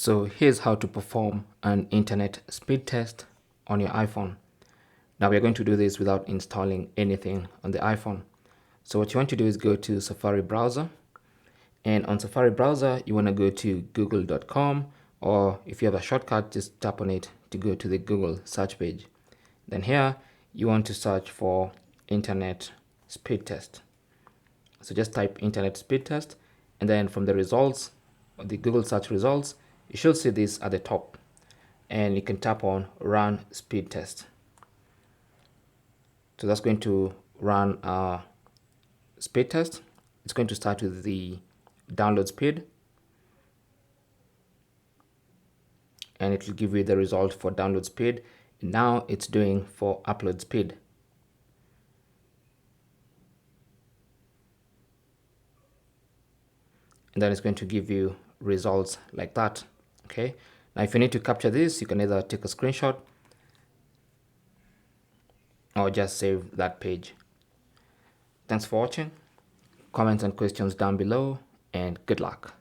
So here's how to perform an internet speed test on your iPhone. Now we're going to do this without installing anything on the iPhone. So what you want to do is go to Safari browser, and on Safari browser you want to go to google.com, or if you have a shortcut, just tap on it to go to the Google search page. Then here you want to search for internet speed test. So just type internet speed test, and then from the results, the Google search results, you should see this at the top, and you can tap on run speed test. So that's going to run a speed test. It's going to start with the download speed, and it will give you the result for download speed. Now it's doing for upload speed. And then it's going to give you results like that. Okay, now if you need to capture this, you can either take a screenshot or just save that page. Thanks for watching. Comments and questions down below, and good luck.